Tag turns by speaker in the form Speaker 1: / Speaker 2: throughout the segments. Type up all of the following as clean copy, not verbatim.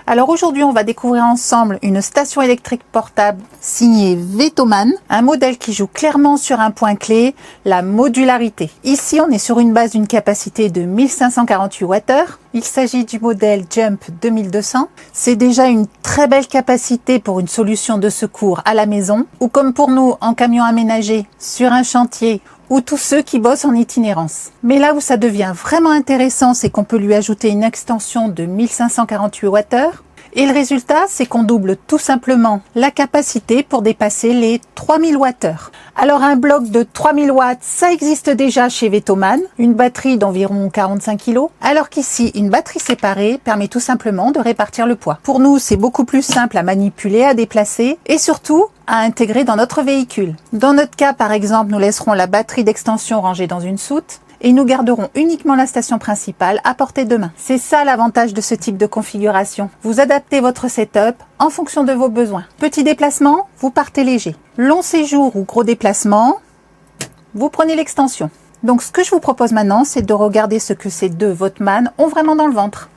Speaker 1: Alors aujourd'hui, on va découvrir ensemble une station électrique portable signée Vetoman, un modèle qui joue clairement sur un point clé, la modularité. Ici, on est sur une base d'une capacité de 1548 Wh. Il s'agit du modèle Jump 2200. C'est déjà une très belle capacité pour une solution de secours à la maison ou comme pour nous en camion aménagé sur un chantier ou tous ceux qui bossent en itinérance. Mais là où ça devient vraiment intéressant, c'est qu'on peut lui ajouter une extension de 1548 Wh. Et le résultat, c'est qu'on double tout simplement la capacité pour dépasser les 3000 Wh. Alors un bloc de 3000 watts, ça existe déjà chez Vetoman, une batterie d'environ 45 kg, alors qu'ici, une batterie séparée permet tout simplement de répartir le poids. Pour nous, c'est beaucoup plus simple à manipuler, à déplacer et surtout à intégrer dans notre véhicule. Dans notre cas, par exemple, nous laisserons la batterie d'extension rangée dans une soute et nous garderons uniquement la station principale à portée de main. C'est ça l'avantage de ce type de configuration. Vous adaptez votre setup en fonction de vos besoins. Petit déplacement, vous partez léger. Long séjour ou gros déplacement, vous prenez l'extension. Donc ce que je vous propose maintenant, c'est de regarder ce que ces deux Vetoman ont vraiment dans le ventre.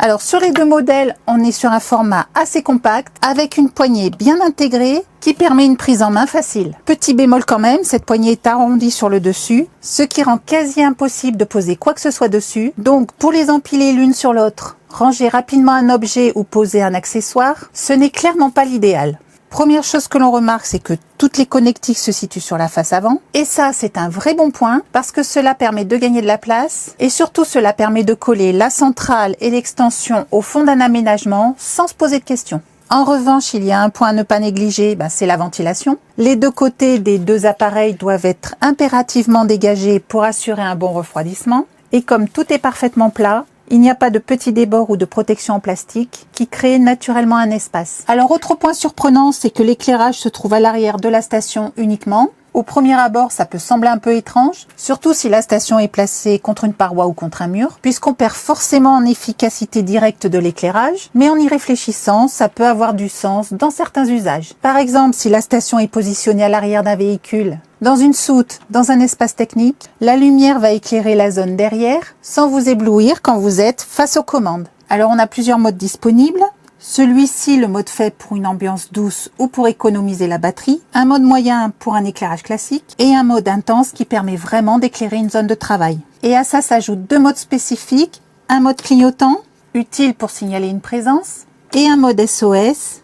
Speaker 1: Alors sur les deux modèles, on est sur un format assez compact avec une poignée bien intégrée qui permet une prise en main facile. Petit bémol quand même, cette poignée est arrondie sur le dessus, ce qui rend quasi impossible de poser quoi que ce soit dessus. Donc pour les empiler l'une sur l'autre, ranger rapidement un objet ou poser un accessoire, ce n'est clairement pas l'idéal. Première chose que l'on remarque, c'est que toutes les connectiques se situent sur la face avant. Et ça, c'est un vrai bon point parce que cela permet de gagner de la place et surtout cela permet de coller la centrale et l'extension au fond d'un aménagement sans se poser de questions. En revanche, il y a un point à ne pas négliger, c'est la ventilation. Les deux côtés des deux appareils doivent être impérativement dégagés pour assurer un bon refroidissement. Et comme tout est parfaitement plat, il n'y a pas de petits débords ou de protection en plastique qui créent naturellement un espace. Alors autre point surprenant, c'est que l'éclairage se trouve à l'arrière de la station uniquement. Au premier abord, ça peut sembler un peu étrange, surtout si la station est placée contre une paroi ou contre un mur, puisqu'on perd forcément en efficacité directe de l'éclairage, mais en y réfléchissant, ça peut avoir du sens dans certains usages. Par exemple, si la station est positionnée à l'arrière d'un véhicule, dans une soute, dans un espace technique, la lumière va éclairer la zone derrière sans vous éblouir quand vous êtes face aux commandes. Alors on a plusieurs modes disponibles. Celui-ci, le mode fait pour une ambiance douce ou pour économiser la batterie, un mode moyen pour un éclairage classique et un mode intense qui permet vraiment d'éclairer une zone de travail. Et à ça s'ajoutent deux modes spécifiques, un mode clignotant, utile pour signaler une présence, et un mode SOS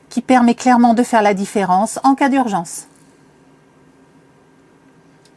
Speaker 1: qui permet clairement de faire la différence en cas d'urgence.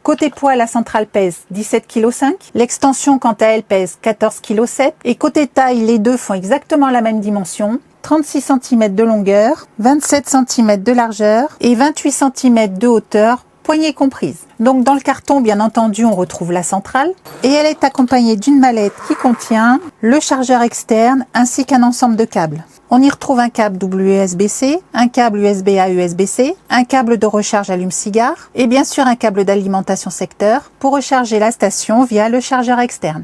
Speaker 1: Côté poids, la centrale pèse 17,5 kg. L'extension, quant à elle, pèse 14,7 kg. Et côté taille, les deux font exactement la même dimension. 36 cm de longueur, 27 cm de largeur et 28 cm de hauteur, poignée comprise. Donc dans le carton, bien entendu, on retrouve la centrale. Et elle est accompagnée d'une mallette qui contient le chargeur externe ainsi qu'un ensemble de câbles. On y retrouve un câble WSB-C, un câble USB-A USB-C, un câble de recharge allume-cigare et bien sûr un câble d'alimentation secteur pour recharger la station via le chargeur externe.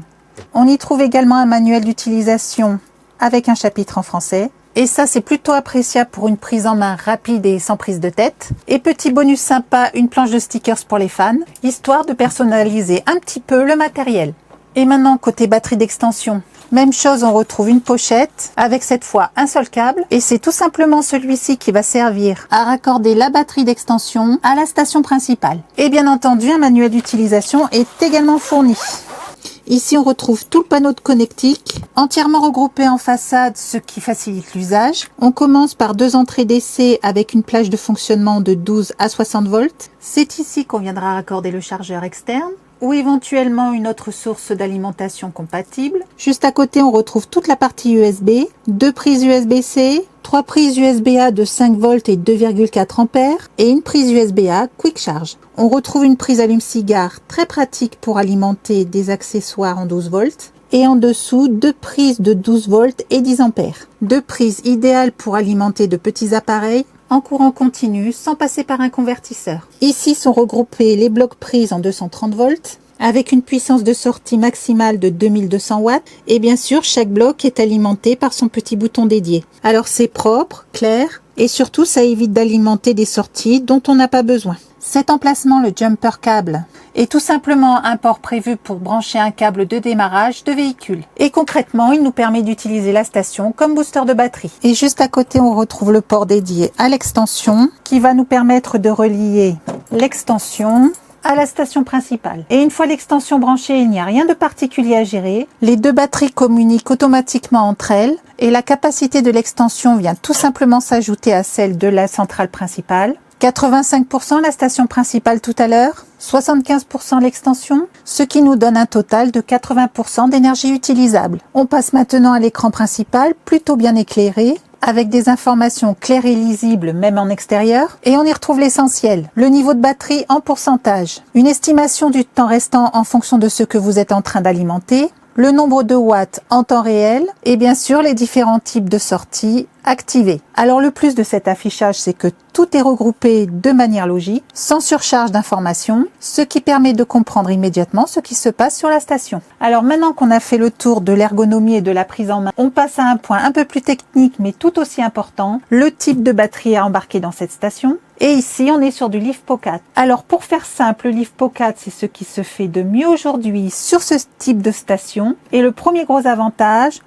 Speaker 1: On y trouve également un manuel d'utilisation avec un chapitre en français. Et ça, c'est plutôt appréciable pour une prise en main rapide et sans prise de tête. Et petit bonus sympa, une planche de stickers pour les fans, histoire de personnaliser un petit peu le matériel. Et maintenant, côté batterie d'extension, même chose, on retrouve une pochette avec cette fois un seul câble et c'est tout simplement celui-ci qui va servir à raccorder la batterie d'extension à la station principale. Et bien entendu, un manuel d'utilisation est également fourni. Ici, on retrouve tout le panneau de connectique, entièrement regroupé en façade, ce qui facilite l'usage. On commence par deux entrées DC avec une plage de fonctionnement de 12 à 60 volts. C'est ici qu'on viendra raccorder le chargeur externe ou éventuellement une autre source d'alimentation compatible. Juste à côté, on retrouve toute la partie USB, deux prises USB-C, trois prises USB-A de 5 volts et 2,4 ampères et une prise USB-A Quick Charge. On retrouve une prise allume-cigare très pratique pour alimenter des accessoires en 12 volts et en dessous 2 prises de 12 volts et 10 ampères. 2 prises idéales pour alimenter de petits appareils en courant continu sans passer par un convertisseur. Ici sont regroupés les blocs prises en 230 volts avec une puissance de sortie maximale de 2200 watts et bien sûr chaque bloc est alimenté par son petit bouton dédié. Alors c'est propre, clair et surtout ça évite d'alimenter des sorties dont on n'a pas besoin. Cet emplacement, le jumper câble, est tout simplement un port prévu pour brancher un câble de démarrage de véhicule. Et concrètement, il nous permet d'utiliser la station comme booster de batterie. Et juste à côté, on retrouve le port dédié à l'extension qui va nous permettre de relier l'extension à la station principale. Et une fois l'extension branchée, il n'y a rien de particulier à gérer. Les deux batteries communiquent automatiquement entre elles et la capacité de l'extension vient tout simplement s'ajouter à celle de la centrale principale. 85% la station principale tout à l'heure, 75% l'extension, ce qui nous donne un total de 80% d'énergie utilisable. On passe maintenant à l'écran principal, plutôt bien éclairé, avec des informations claires et lisibles même en extérieur, et on y retrouve l'essentiel, le niveau de batterie en pourcentage, une estimation du temps restant en fonction de ce que vous êtes en train d'alimenter, le nombre de watts en temps réel et bien sûr les différents types de sorties activés. Alors le plus de cet affichage, c'est que tout est regroupé de manière logique, sans surcharge d'informations, ce qui permet de comprendre immédiatement ce qui se passe sur la station. Alors maintenant qu'on a fait le tour de l'ergonomie et de la prise en main, on passe à un point un peu plus technique mais tout aussi important, le type de batterie à embarquer dans cette station. Et ici, on est sur du LiFePO4. Alors, pour faire simple, le LiFePO4, c'est ce qui se fait de mieux aujourd'hui sur ce type de station. Et le premier gros avantage,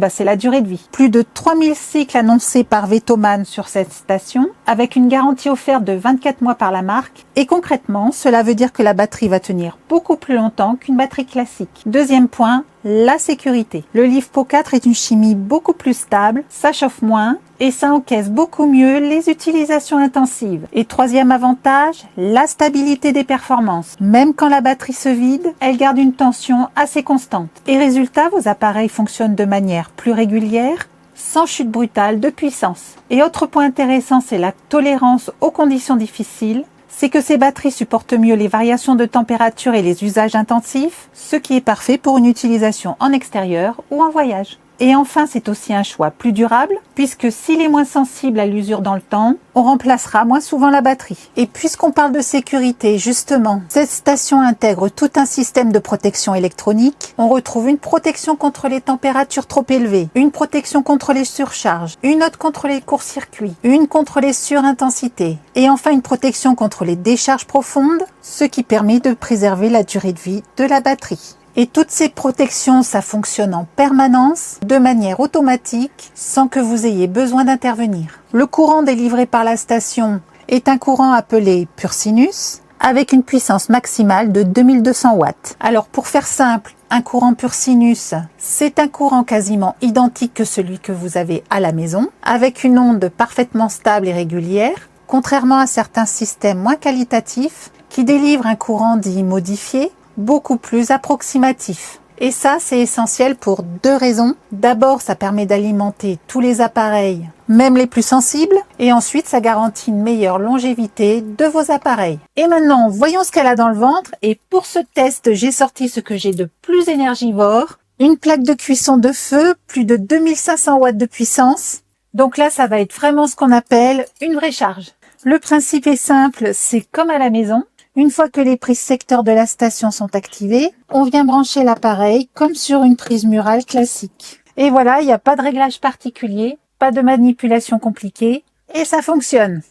Speaker 1: c'est la durée de vie. Plus de 3000 cycles annoncés par Vetoman sur cette station, avec une garantie offerte de 24 mois par la marque. Et concrètement, cela veut dire que la batterie va tenir beaucoup plus longtemps qu'une batterie classique. Deuxième point, la sécurité. Le LiFePO4 est une chimie beaucoup plus stable, ça chauffe moins et ça encaisse beaucoup mieux les utilisations intensives. Et troisième avantage, la stabilité des performances. Même quand la batterie se vide, elle garde une tension assez constante. Et résultat, vos appareils fonctionnent de manière plus régulière, sans chute brutale de puissance. Et autre point intéressant, c'est la tolérance aux conditions difficiles. C'est que ces batteries supportent mieux les variations de température et les usages intensifs, ce qui est parfait pour une utilisation en extérieur ou en voyage. Et enfin, c'est aussi un choix plus durable, puisque s'il est moins sensible à l'usure dans le temps, on remplacera moins souvent la batterie. Et puisqu'on parle de sécurité, justement, cette station intègre tout un système de protection électronique. On retrouve une protection contre les températures trop élevées, une protection contre les surcharges, une autre contre les courts-circuits, une contre les surintensités, et enfin une protection contre les décharges profondes, ce qui permet de préserver la durée de vie de la batterie. Et toutes ces protections, ça fonctionne en permanence, de manière automatique, sans que vous ayez besoin d'intervenir. Le courant délivré par la station est un courant appelé pur sinus, avec une puissance maximale de 2200 watts. Alors pour faire simple, un courant pur sinus, c'est un courant quasiment identique que celui que vous avez à la maison, avec une onde parfaitement stable et régulière, contrairement à certains systèmes moins qualitatifs qui délivrent un courant dit modifié, beaucoup plus approximatif. Et ça, c'est essentiel pour deux raisons. D'abord, ça permet d'alimenter tous les appareils, même les plus sensibles. Et ensuite, ça garantit une meilleure longévité de vos appareils. Et maintenant, voyons ce qu'elle a dans le ventre. Et pour ce test, j'ai sorti ce que j'ai de plus énergivore. Une plaque de cuisson de feu, plus de 2500 watts de puissance. Donc là, ça va être vraiment ce qu'on appelle une vraie charge. Le principe est simple, c'est comme à la maison. Une fois que les prises secteurs de la station sont activées, on vient brancher l'appareil comme sur une prise murale classique. Et voilà, il n'y a pas de réglage particulier, pas de manipulation compliquée, et ça fonctionne.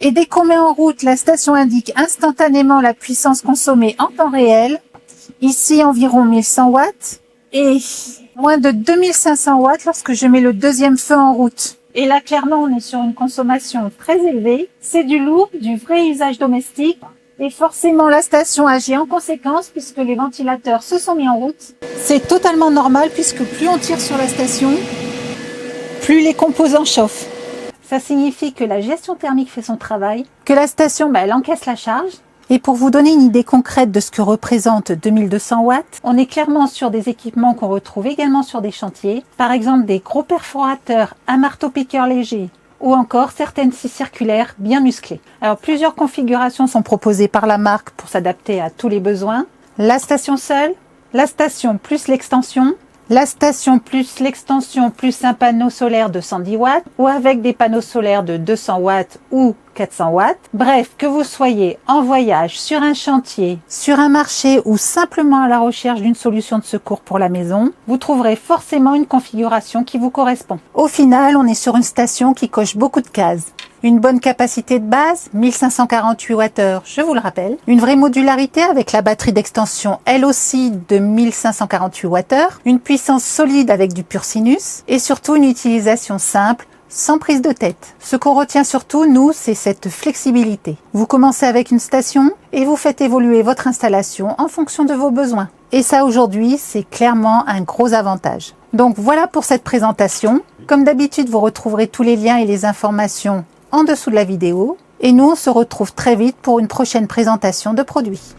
Speaker 1: Et dès qu'on met en route, la station indique instantanément la puissance consommée en temps réel. Ici, environ 1100 watts, et moins de 2500 watts lorsque je mets le deuxième feu en route. Et là, clairement, on est sur une consommation très élevée. C'est du lourd, du vrai usage domestique. Et forcément, la station agit en conséquence puisque les ventilateurs se sont mis en route. C'est totalement normal puisque plus on tire sur la station, plus les composants chauffent. Ça signifie que la gestion thermique fait son travail, que la station, elle encaisse la charge. Et pour vous donner une idée concrète de ce que représente 2200 watts, on est clairement sur des équipements qu'on retrouve également sur des chantiers, par exemple des gros perforateurs à marteau-piqueur léger ou encore certaines scies circulaires bien musclées. Alors plusieurs configurations sont proposées par la marque pour s'adapter à tous les besoins. La station seule, la station plus l'extension, la station plus l'extension plus un panneau solaire de 110 watts ou avec des panneaux solaires de 200 watts ou 400 watts. Bref, que vous soyez en voyage, sur un chantier, sur un marché ou simplement à la recherche d'une solution de secours pour la maison, vous trouverez forcément une configuration qui vous correspond. Au final, on est sur une station qui coche beaucoup de cases. Une bonne capacité de base, 1548 Wh, je vous le rappelle. Une vraie modularité avec la batterie d'extension, elle aussi de 1548 Wh. Une puissance solide avec du pur sinus. Et surtout une utilisation simple, sans prise de tête. Ce qu'on retient surtout, nous, c'est cette flexibilité. Vous commencez avec une station et vous faites évoluer votre installation en fonction de vos besoins. Et ça, aujourd'hui, c'est clairement un gros avantage. Donc voilà pour cette présentation. Comme d'habitude, vous retrouverez tous les liens et les informations en dessous de la vidéo. Et nous, on se retrouve très vite pour une prochaine présentation de produits.